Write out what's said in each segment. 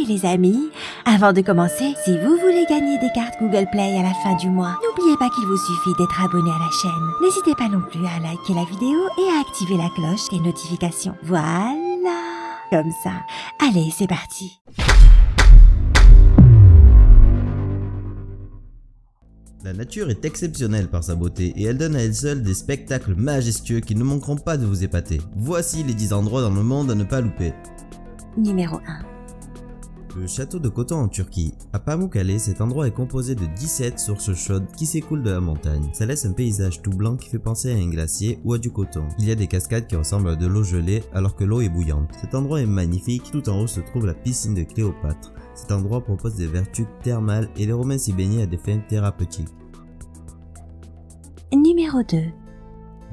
Et les amis, avant de commencer, si vous voulez gagner des cartes Google Play à la fin du mois, n'oubliez pas qu'il vous suffit d'être abonné à la chaîne. N'hésitez pas non plus à liker la vidéo et à activer la cloche des notifications. Voilà, comme ça. Allez, c'est parti. La nature est exceptionnelle par sa beauté et elle donne à elle seule des spectacles majestueux qui ne manqueront pas de vous épater. Voici les 10 endroits dans le monde à ne pas louper. Numéro 1. Le château de Koton en Turquie. À Pamukkale, cet endroit est composé de 17 sources chaudes qui s'écoulent de la montagne. Ça laisse un paysage tout blanc qui fait penser à un glacier ou à du coton. Il y a des cascades qui ressemblent à de l'eau gelée alors que l'eau est bouillante. Cet endroit est magnifique, tout en haut se trouve la piscine de Cléopâtre. Cet endroit propose des vertus thermales et les Romains s'y baignaient à des fins thérapeutiques. Numéro 2.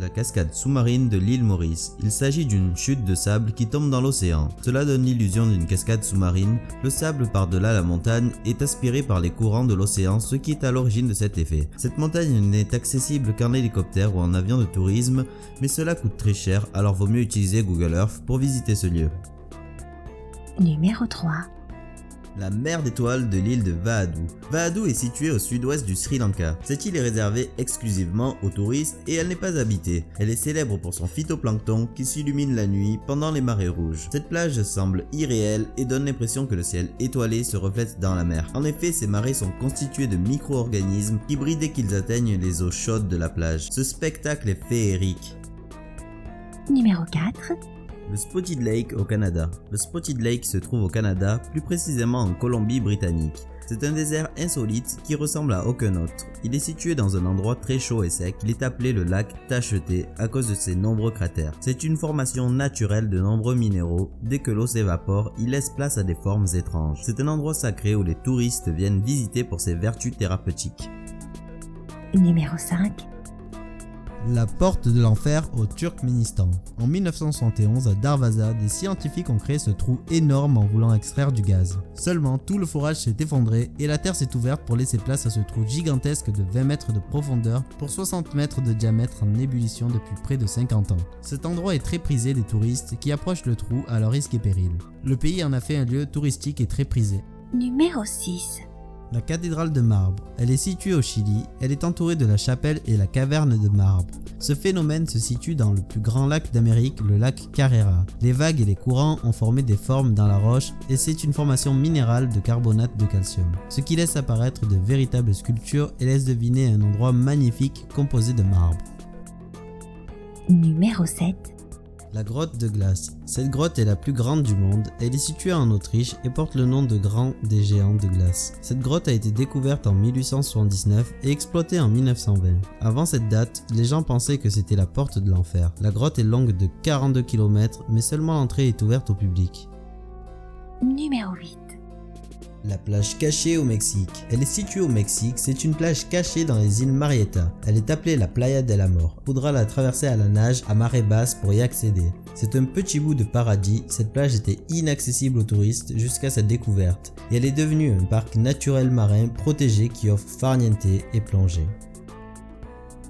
La cascade sous-marine de l'île Maurice. Il s'agit d'une chute de sable qui tombe dans l'océan. Cela donne l'illusion d'une cascade sous-marine. Le sable par-delà la montagne est aspiré par les courants de l'océan, ce qui est à l'origine de cet effet. Cette montagne n'est accessible qu'en hélicoptère ou en avion de tourisme, mais cela coûte très cher, alors vaut mieux utiliser Google Earth pour visiter ce lieu. Numéro 3. La mer d'étoiles de l'île de Vaadhoo. Vaadhoo est située au sud-ouest du Sri Lanka. Cette île est réservée exclusivement aux touristes et elle n'est pas habitée. Elle est célèbre pour son phytoplancton qui s'illumine la nuit pendant les marées rouges. Cette plage semble irréelle et donne l'impression que le ciel étoilé se reflète dans la mer. En effet, ces marées sont constituées de micro-organismes qui brillent dès qu'ils atteignent les eaux chaudes de la plage. Ce spectacle est féerique. Numéro 4. Le Spotted Lake au Canada. Le Spotted Lake se trouve au Canada, plus précisément en Colombie-Britannique. C'est un désert insolite qui ressemble à aucun autre. Il est situé dans un endroit très chaud et sec. Il est appelé le lac tacheté à cause de ses nombreux cratères. C'est une formation naturelle de nombreux minéraux. Dès que l'eau s'évapore, il laisse place à des formes étranges. C'est un endroit sacré où les touristes viennent visiter pour ses vertus thérapeutiques. Numéro 5. La porte de l'enfer au Turkménistan. En 1971, à Darvaza, des scientifiques ont créé ce trou énorme en voulant extraire du gaz. Seulement, tout le forage s'est effondré et la terre s'est ouverte pour laisser place à ce trou gigantesque de 20 mètres de profondeur pour 60 mètres de diamètre en ébullition depuis près de 50 ans. Cet endroit est très prisé des touristes qui approchent le trou à leur risque et péril. Le pays en a fait un lieu touristique et très prisé. Numéro 6. La cathédrale de marbre. Elle est située au Chili, elle est entourée de la chapelle et la caverne de marbre. Ce phénomène se situe dans le plus grand lac d'Amérique, le lac Carrera. Les vagues et les courants ont formé des formes dans la roche et c'est une formation minérale de carbonate de calcium, ce qui laisse apparaître de véritables sculptures et laisse deviner un endroit magnifique composé de marbre. Numéro 7. La grotte de glace. Cette grotte est la plus grande du monde, elle est située en Autriche et porte le nom de Grand des Géants de glace. Cette grotte a été découverte en 1879 et exploitée en 1920. Avant cette date, les gens pensaient que c'était la porte de l'enfer. La grotte est longue de 42 km, mais seulement l'entrée est ouverte au public. Numéro 8. La plage cachée au Mexique. Elle est située au Mexique, c'est une plage cachée dans les îles Marietta. Elle est appelée la Playa del Amor. Il faudra la traverser à la nage à marée basse pour y accéder. C'est un petit bout de paradis, cette plage était inaccessible aux touristes jusqu'à sa découverte. Et elle est devenue un parc naturel marin protégé qui offre farniente et plongée.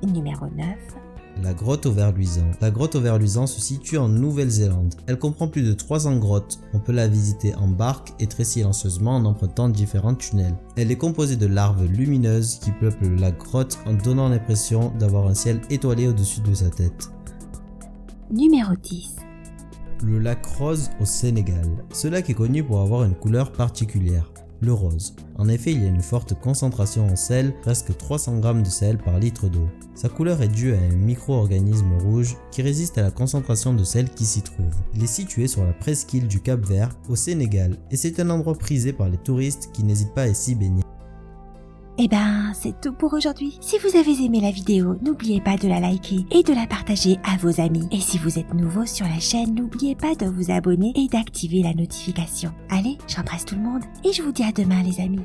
Numéro 9. La grotte au ver luisant. La grotte au ver luisant se situe en Nouvelle-Zélande. Elle comprend plus de 300 grottes. On peut la visiter en barque et très silencieusement en empruntant différents tunnels. Elle est composée de larves lumineuses qui peuplent la grotte en donnant l'impression d'avoir un ciel étoilé au-dessus de sa tête. Numéro 10. Le lac Rose au Sénégal. Ce lac est connu pour avoir une couleur particulière, le rose. En effet, il y a une forte concentration en sel, presque 300 g de sel par litre d'eau. Sa couleur est due à un micro-organisme rouge qui résiste à la concentration de sel qui s'y trouve. Il est situé sur la presqu'île du Cap-Vert, au Sénégal, et c'est un endroit prisé par les touristes qui n'hésitent pas à s'y baigner. Eh ben, c'est tout pour aujourd'hui. Si vous avez aimé la vidéo, n'oubliez pas de la liker et de la partager à vos amis. Et si vous êtes nouveau sur la chaîne, n'oubliez pas de vous abonner et d'activer la notification. Allez, j'embrasse tout le monde et je vous dis à demain les amis.